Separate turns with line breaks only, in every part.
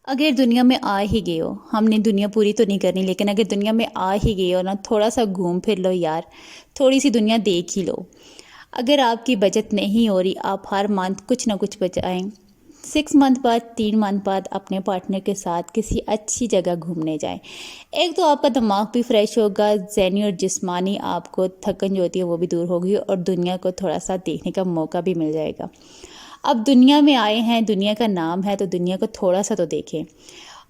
اگر دنیا میں آ ہی گئے ہو، ہم نے دنیا پوری تو نہیں کرنی، لیکن اگر دنیا میں آ ہی گئے ہو نا، تھوڑا سا گھوم پھر لو یار، تھوڑی سی دنیا دیکھ ہی لو۔ اگر آپ کی بچت نہیں ہو رہی، آپ ہر منتھ کچھ نہ کچھ بچائیں، 6 منتھ بعد 3 منتھ بعد اپنے پارٹنر کے ساتھ کسی اچھی جگہ گھومنے جائیں۔ ایک تو آپ کا دماغ بھی فریش ہوگا، ذہنی اور جسمانی آپ کو تھکن جو ہوتی ہے وہ بھی دور ہوگی، اور دنیا کو تھوڑا سا دیکھنے کا موقع بھی مل جائے گا۔ اب دنیا میں آئے ہیں، دنیا کا نام ہے، تو دنیا کو تھوڑا سا تو دیکھیں۔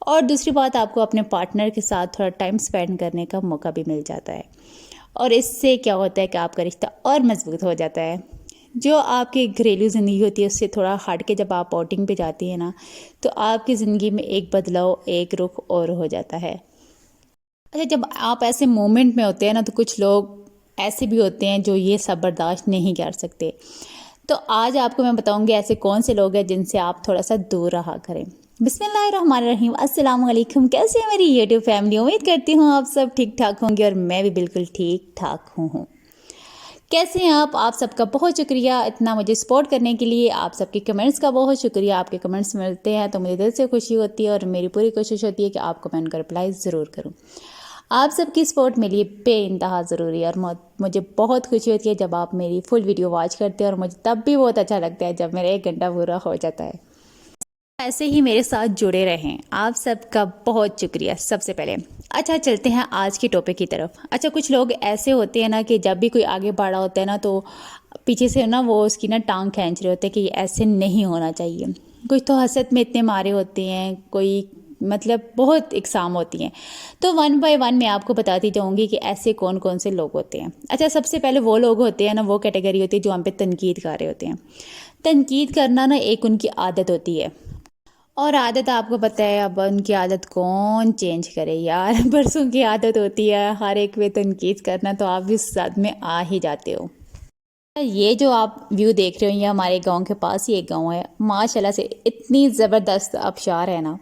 اور دوسری بات، آپ کو اپنے پارٹنر کے ساتھ تھوڑا ٹائم سپینڈ کرنے کا موقع بھی مل جاتا ہے، اور اس سے کیا ہوتا ہے کہ آپ کا رشتہ اور مضبوط ہو جاتا ہے۔ جو آپ کی گھریلو زندگی ہوتی ہے اس سے تھوڑا ہٹ کے جب آپ آؤٹنگ پہ جاتی ہیں نا، تو آپ کی زندگی میں ایک بدلاؤ، ایک رخ اور ہو جاتا ہے۔ اچھا، جب آپ ایسے مومنٹ میں ہوتے ہیں نا، تو کچھ لوگ ایسے بھی ہوتے ہیں جو یہ سب برداشت نہیں کر سکتے۔ تو آج آپ کو میں بتاؤں گی ایسے کون سے لوگ ہیں جن سے آپ تھوڑا سا دور رہا کریں۔ بسم اللہ الرحمن الرحیم، السلام علیکم۔ کیسے ہے میری یوٹیوب فیملی؟ امید کرتی ہوں آپ سب ٹھیک ٹھاک ہوں گے، اور میں بھی بالکل ٹھیک ٹھاک ہوں۔ کیسے ہیں آپ سب کا بہت شکریہ اتنا مجھے سپورٹ کرنے کے لیے، آپ سب کے کمنٹس کا بہت شکریہ۔ آپ کے کمنٹس ملتے ہیں تو مجھے دل سے خوشی ہوتی ہے، اور میری پوری کوشش ہوتی ہے کہ آپ کو میں ان کا رپلائی ضرور کروں۔ آپ سب کی سپورٹ میرے لیے بے انتہا ضروری ہے، اور مجھے بہت خوشی ہوتی ہے جب آپ میری فل ویڈیو واچ کرتے ہیں، اور مجھے تب بھی بہت اچھا لگتا ہے جب میرا 1 گھنٹہ پورا ہو جاتا ہے۔ ایسے ہی میرے ساتھ جڑے رہیں، آپ سب کا بہت شکریہ سب سے پہلے۔ اچھا، چلتے ہیں آج کے ٹاپک کی طرف۔ اچھا، کچھ لوگ ایسے ہوتے ہیں نا کہ جب بھی کوئی آگے بڑھا ہوتا ہے نا، تو پیچھے سے نا وہ اس کی نا ٹانگ کھینچ رہے ہوتے ہیں کہ یہ ایسے نہیں ہونا چاہیے۔ کچھ تو حسد میں اتنے مارے ہوتے ہیں، کوئی مطلب بہت اقسام ہوتی ہیں۔ تو 1 بائی 1 میں آپ کو بتاتی جاؤں گی کہ ایسے کون کون سے لوگ ہوتے ہیں۔ اچھا، سب سے پہلے وہ لوگ ہوتے ہیں نا، وہ کیٹیگری ہوتی ہے جو ہم پہ تنقید کر رہے ہوتے ہیں۔ تنقید کرنا نا ایک ان کی عادت ہوتی ہے، اور عادت آپ کو پتہ ہے، اب ان کی عادت کون چینج کرے یار، برسوں کی عادت ہوتی ہے ہر ایک پہ تنقید کرنا، تو آپ بھی اس ساتھ میں آ ہی جاتے ہو۔ یہ جو آپ ویو دیکھ رہے ہو، یہ ہمارے گاؤں کے پاس ہی ایک گاؤں ہے، ماشاءاللہ سے اتنی زبردست آبشار ہے نا،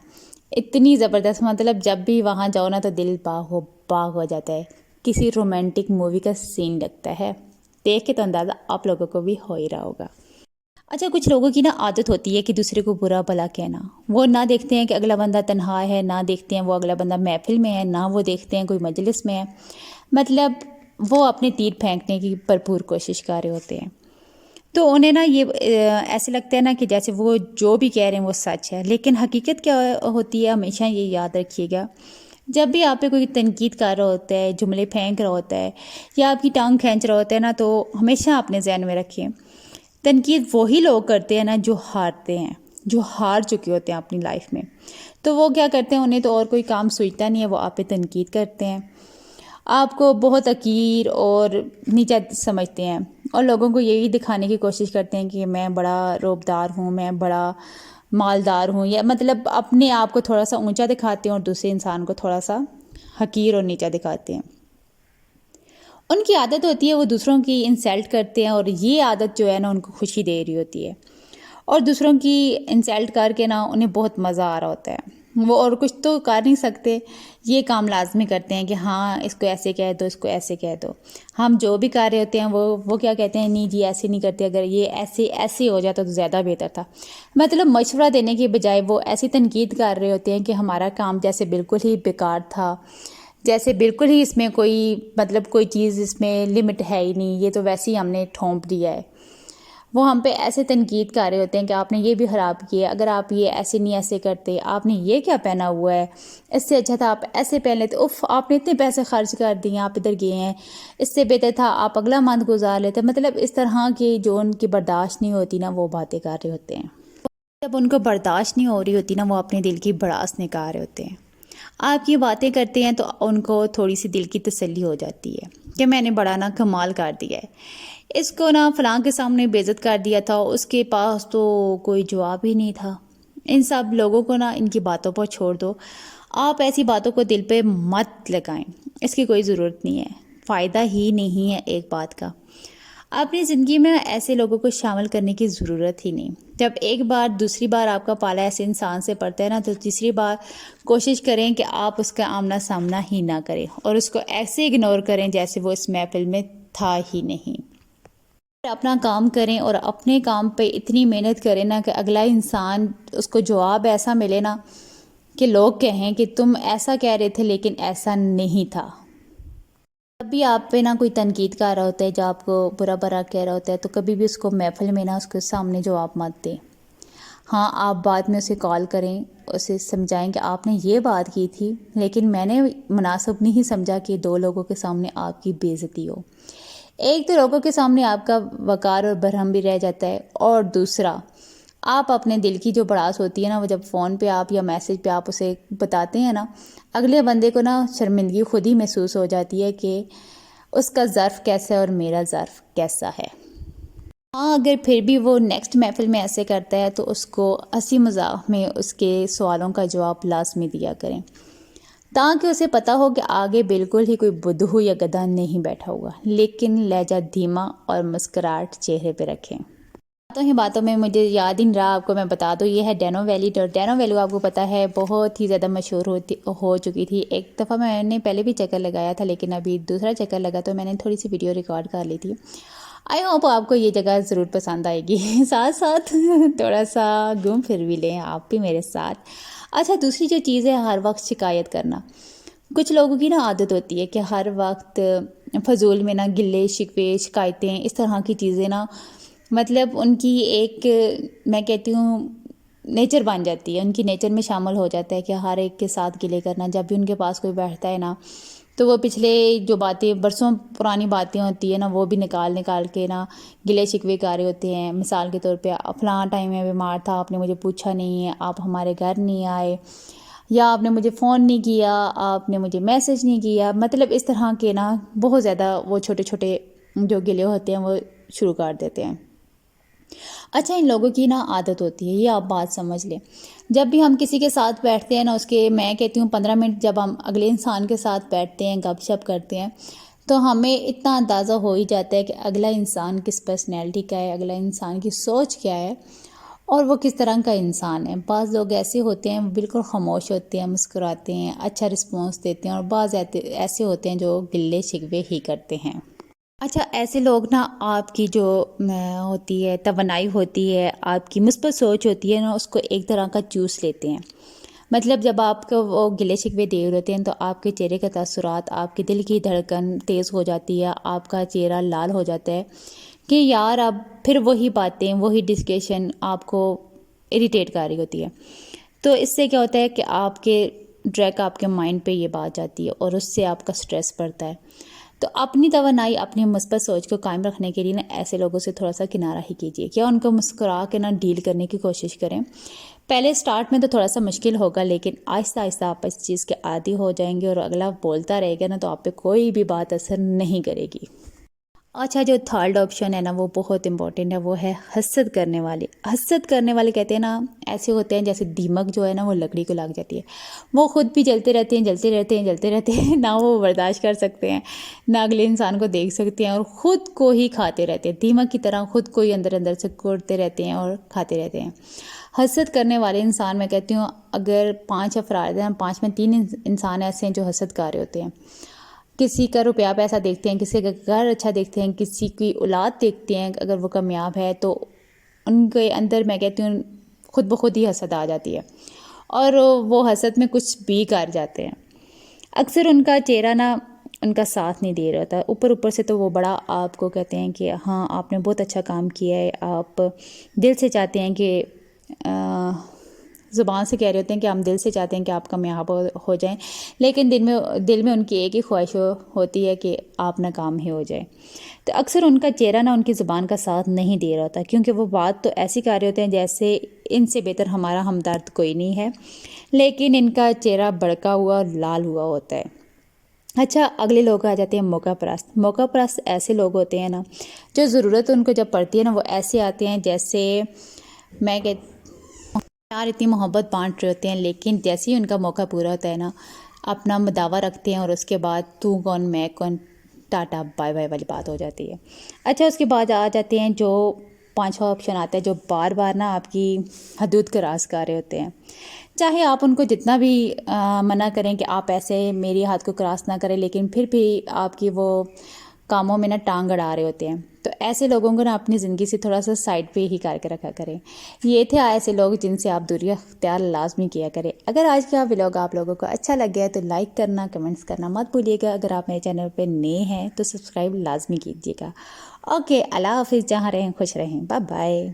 اتنی زبردست، مطلب جب بھی وہاں جاؤ نا تو دل باغ ہو جاتا ہے، کسی رومانٹک مووی کا سین لگتا ہے۔ دیکھ کے تو اندازہ آپ لوگوں کو بھی ہو ہی رہا ہوگا۔ اچھا، کچھ لوگوں کی نا عادت ہوتی ہے کہ دوسرے کو برا بھلا کہنا۔ وہ نہ دیکھتے ہیں کہ اگلا بندہ تنہا ہے، نہ دیکھتے ہیں وہ اگلا بندہ محفل میں ہے، نہ وہ دیکھتے ہیں کوئی مجلس میں ہے، مطلب وہ اپنے تیر پھینکنے کی بھرپور کوشش کر رہے ہوتے ہیں۔ تو انہیں نا یہ ایسے لگتا ہے نا کہ جیسے وہ جو بھی کہہ رہے ہیں وہ سچ ہے، لیکن حقیقت کیا ہوتی ہے، ہمیشہ یہ یاد رکھیے گا، جب بھی آپ پہ کوئی تنقید کر رہا ہوتا ہے، جملے پھینک رہا ہوتا ہے، یا آپ کی ٹانگ کھینچ رہا ہوتا ہے نا، تو ہمیشہ اپنے ذہن میں رکھیں، تنقید وہی لوگ کرتے ہیں نا جو ہارتے ہیں، جو ہار چکے ہوتے ہیں اپنی لائف میں۔ تو وہ کیا کرتے ہیں، انہیں تو اور کوئی کام سوچتا نہیں ہے، وہ آپ پہ تنقید کرتے ہیں، آپ کو بہت حقیر اور نیچا سمجھتے ہیں، اور لوگوں کو یہی دکھانے کی کوشش کرتے ہیں کہ میں بڑا روبدار ہوں، میں بڑا مالدار ہوں، یا مطلب اپنے آپ کو تھوڑا سا اونچا دکھاتے ہیں، اور دوسرے انسان کو تھوڑا سا حقیر اور نیچا دکھاتے ہیں۔ ان کی عادت ہوتی ہے وہ دوسروں کی انسلٹ کرتے ہیں، اور یہ عادت جو ہے نا ان کو خوشی دے رہی ہوتی ہے، اور دوسروں کی انسلٹ کر کے نا انہیں بہت مزہ آ رہا ہوتا ہے۔ وہ اور کچھ تو کر نہیں سکتے، یہ کام لازمی کرتے ہیں کہ ہاں اس کو ایسے کہہ دو، اس کو ایسے کہہ دو۔ ہم جو بھی کر رہے ہوتے ہیں وہ کیا کہتے ہیں، نہیں جی ایسے نہیں کرتے، اگر یہ ایسے ہو جاتا تو زیادہ بہتر تھا۔ مطلب مشورہ دینے کے بجائے وہ ایسی تنقید کر رہے ہوتے ہیں کہ ہمارا کام جیسے بالکل ہی بیکار تھا، جیسے بالکل ہی اس میں کوئی چیز اس میں لمٹ ہے ہی نہیں، یہ تو ویسے ہی ہم نے ٹھونپ دیا ہے۔ وہ ہم پہ ایسے تنقید کر رہے ہوتے ہیں کہ آپ نے یہ بھی خراب کیا، اگر آپ یہ ایسے کرتے، آپ نے یہ کیا پہنا ہوا ہے، اس سے اچھا تھا آپ ایسے پہن لیتے، اف آپ نے اتنے پیسے خرچ کر دیے، آپ ادھر گئے ہیں، اس سے بہتر تھا آپ اگلا منتھ گزار لیتے۔ مطلب اس طرح کی جو ان کی برداشت نہیں ہوتی نا، وہ باتیں کر رہے ہوتے ہیں۔ جب ان کو برداشت نہیں ہو رہی ہوتی نا، وہ اپنے دل کی بڑاس نکال رہے ہوتے ہیں۔ آپ یہ باتیں کرتے ہیں تو ان کو تھوڑی سی دل کی تسلی ہو جاتی ہے کہ میں نے بڑا نا کمال کر دیا ہے، اس کو نا فلاں کے سامنے بے عزت کر دیا تھا، اس کے پاس تو کوئی جواب ہی نہیں تھا۔ ان سب لوگوں کو نا ان کی باتوں پر چھوڑ دو، آپ ایسی باتوں کو دل پہ مت لگائیں، اس کی کوئی ضرورت نہیں ہے، فائدہ ہی نہیں ہے ایک بات کا۔ اپنی زندگی میں ایسے لوگوں کو شامل کرنے کی ضرورت ہی نہیں۔ جب ایک بار دوسری بار آپ کا پالا ایسے انسان سے پڑتا ہے نا، تو تیسری بار کوشش کریں کہ آپ اس کا آمنا سامنا ہی نہ کریں، اور اس کو ایسے اگنور کریں جیسے وہ اس محفل میں تھا ہی نہیں۔ اپنا کام کریں، اور اپنے کام پہ اتنی محنت کریں نا کہ اگلا انسان اس کو جواب ایسا ملے نا کہ لوگ کہیں کہ تم ایسا کہہ رہے تھے لیکن ایسا نہیں تھا۔ جب بھی آپ پہ کوئی تنقید کر رہا ہوتا ہے، جو آپ کو برا برا کہہ رہا ہوتا ہے، تو کبھی بھی اس کو محفل میں اس کے سامنے جواب مت دیں۔ ہاں، آپ بعد میں اسے کال کریں، اسے سمجھائیں کہ آپ نے یہ بات کی تھی لیکن میں نے مناسب نہیں سمجھا کہ دو لوگوں کے سامنے آپ کی بے عزتی ہو۔ ایک تو لوگوں کے سامنے آپ کا وقار اور برہم بھی رہ جاتا ہے، اور دوسرا آپ اپنے دل کی جو بڑاس ہوتی ہے وہ جب فون پہ آپ یا میسج پہ آپ اسے بتاتے ہیں اگلے بندے کو شرمندگی خود ہی محسوس ہو جاتی ہے کہ اس کا ظرف کیسا ہے اور میرا ظرف کیسا ہے۔ ہاں، اگر پھر بھی وہ نیکسٹ محفل میں ایسے کرتا ہے تو اس کو ہنسی مذاق میں اس کے سوالوں کا جواب لازمی دیا کریں، تاکہ اسے پتہ ہو کہ آگے بالکل ہی کوئی بدھو یا گدھا نہیں بیٹھا ہوا، لیکن لہجہ دھیما اور مسکراہٹ چہرے پہ رکھیں۔ باتوں میں مجھے یاد ہی نہیں رہا، آپ کو میں بتا دوں، یہ ہے ڈینو ویلی ڈور۔ ڈینو ویلی آپ کو پتہ ہے بہت ہی زیادہ مشہور ہو چکی تھی۔ ایک دفعہ میں نے پہلے بھی چکر لگایا تھا، لیکن ابھی دوسرا چکر لگا تو میں نے تھوڑی سی ویڈیو ریکارڈ کر لی تھی۔ آئی ہوپ آپ کو یہ جگہ ضرور پسند آئے گی، ساتھ ساتھ تھوڑا سا گھوم پھر بھی لیں آپ بھی میرے ساتھ۔ اچھا، دوسری جو چیز ہے ہر وقت شکایت کرنا۔ کچھ لوگوں کی عادت ہوتی ہے کہ ہر وقت فضول میں گلے شکوے شکایتیں اس طرح کی چیزیں مطلب ان کی ایک میں کہتی ہوں نیچر بن جاتی ہے، ان کی نیچر میں شامل ہو جاتا ہے کہ ہر ایک کے ساتھ گلے کرنا۔ جب بھی ان کے پاس کوئی بیٹھتا ہے تو وہ پچھلے جو باتیں برسوں پرانی باتیں ہوتی ہیں وہ بھی نکال کے گلے شکوے کر رہے ہوتے ہیں۔ مثال کے طور پہ فلاں ٹائم میں بیمار تھا، آپ نے مجھے پوچھا نہیں ہے، آپ ہمارے گھر نہیں آئے، یا آپ نے مجھے فون نہیں کیا، آپ نے مجھے میسج نہیں کیا، مطلب اس طرح کے بہت زیادہ وہ چھوٹے چھوٹے جو گلے ہوتے ہیں وہ شروع کر دیتے ہیں۔ اچھا، ان لوگوں کی عادت ہوتی ہے، یہ آپ بات سمجھ لیں، جب بھی ہم کسی کے ساتھ بیٹھتے ہیں اس کے میں کہتی ہوں 15 منٹ جب ہم اگلے انسان کے ساتھ بیٹھتے ہیں گپ شپ کرتے ہیں تو ہمیں اتنا اندازہ ہو ہی جاتا ہے کہ اگلا انسان کس پرسنالٹی کا ہے، اگلا انسان کی سوچ کیا ہے اور وہ کس طرح کا انسان ہے۔ بعض لوگ ایسے ہوتے ہیں بالکل خاموش ہوتے ہیں، مسکراتے ہیں، اچھا رسپانس دیتے ہیں، اور بعض ایسے ہوتے ہیں جو گلے شکوے ہی کرتے ہیں۔ اچھا، ایسے لوگ آپ کی جو ہوتی ہے توانائی ہوتی ہے، آپ کی مثبت سوچ ہوتی ہے اس کو ایک طرح کا چوس لیتے ہیں۔ مطلب جب آپ کو وہ گلے شکوے دے ہوتے ہیں تو آپ کے چہرے کے تاثرات، آپ کے دل کی دھڑکن تیز ہو جاتی ہے، آپ کا چہرہ لال ہو جاتا ہے کہ یار اب پھر وہی باتیں، وہی ڈسکشن آپ کو اریٹیٹ کر رہی ہوتی ہے۔ تو اس سے کیا ہوتا ہے کہ آپ کے ڈائریکٹ آپ کے مائنڈ پہ یہ بات جاتی ہے اور اس سے آپ کا سٹریس بڑھتا ہے۔ تو اپنی توانائی، اپنی مثبت سوچ کو قائم رکھنے کے لیے ایسے لوگوں سے تھوڑا سا کنارہ ہی کیجیے، کیا ان کو مسکرا کے ڈیل کرنے کی کوشش کریں۔ پہلے سٹارٹ میں تو تھوڑا سا مشکل ہوگا، لیکن آہستہ آہستہ آپ اس چیز کے عادی ہو جائیں گے اور اگلا بولتا رہے گا تو آپ پہ کوئی بھی بات اثر نہیں کرے گی۔ اچھا، جو تھرڈ آپشن ہے وہ بہت امپورٹنٹ ہے، وہ ہے حسد کرنے والے۔ حسد کرنے والے کہتے ہیں ایسے ہوتے ہیں جیسے دیمک جو ہے وہ لکڑی کو لگ جاتی ہے، وہ خود بھی جلتے رہتے ہیں، نہ وہ برداشت کر سکتے ہیں، نہ اگلے انسان کو دیکھ سکتے ہیں، اور خود کو ہی کھاتے رہتے ہیں، دیمک کی طرح خود کو ہی اندر سے کوڑتے رہتے ہیں اور کھاتے رہتے ہیں۔ حسد کرنے والے انسان، میں کہتی ہوں اگر 5 افراد ہیں، 5 میں 3 انسان ایسے ہیں جو حسد کر رہے ہوتے ہیں۔ کسی کا روپیہ پیسہ دیکھتے ہیں، کسی کا گھر اچھا دیکھتے ہیں، کسی کی اولاد دیکھتے ہیں اگر وہ کامیاب ہے تو ان کے اندر میں کہتی ہوں خود بخود ہی حسد آ جاتی ہے اور وہ حسد میں کچھ بھی کر جاتے ہیں۔ اکثر ان کا چہرہ ان کا ساتھ نہیں دے رہا ہوتا، اوپر سے تو وہ بڑا آپ کو کہتے ہیں کہ ہاں آپ نے بہت اچھا کام کیا ہے، آپ دل سے چاہتے ہیں کہ زبان سے کہہ رہے ہوتے ہیں کہ ہم دل سے چاہتے ہیں کہ آپ کامیاب ہو جائیں، لیکن دل میں ان کی ایک ہی خواہش ہوتی ہے کہ آپ ناکام ہی ہو جائیں۔ تو اکثر ان کا چہرہ ان کی زبان کا ساتھ نہیں دے رہا ہوتا، کیونکہ وہ بات تو ایسی کر رہے ہوتے ہیں جیسے ان سے بہتر ہمارا ہمدرد کوئی نہیں ہے، لیکن ان کا چہرہ بڑکا ہوا اور لال ہوا ہوتا ہے۔ اچھا، اگلے لوگ آ جاتے ہیں موقع پرست۔ موقع پرست ایسے لوگ ہوتے ہیں جو ضرورت ان کو جب پڑتی ہے وہ ایسے آتے ہیں جیسے میں یار اتنی محبت بانٹ رہے ہوتے ہیں، لیکن جیسے ہی ان کا موقع پورا ہوتا ہے اپنا مداوا رکھتے ہیں اور اس کے بعد تو کون میں کون، ٹاٹا بائے بائے والی بات ہو جاتی ہے۔ اچھا، اس کے بعد آ جاتے ہیں جو 5واں آپشن آتا ہے، جو بار بار آپ کی حدود کراس کر رہے ہوتے ہیں، چاہے آپ ان کو جتنا بھی منع کریں کہ آپ ایسے میری حد کو کراس نہ کریں، لیکن پھر بھی آپ کی وہ کاموں میں نا ٹانگ اڑا رہے ہوتے ہیں. تو ایسے لوگوں کو نا اپنی زندگی سے تھوڑا سا سائڈ پہ ہی کر کے رکھا کریں. یہ تھے ایسے لوگ جن سے آپ دوری اختیار لازمی کیا کریں. اگر آج کا ولاگ آپ لوگوں کو اچھا لگ گیا تو لائک کرنا، کمنٹس کرنا مت بھولیے گا. اگر آپ میرے چینل پہ نئے ہیں تو سبسکرائب لازمی کیجیے گا. اوکے، اللہ حافظ. جہاں رہیں خوش رہیں. Bye bye.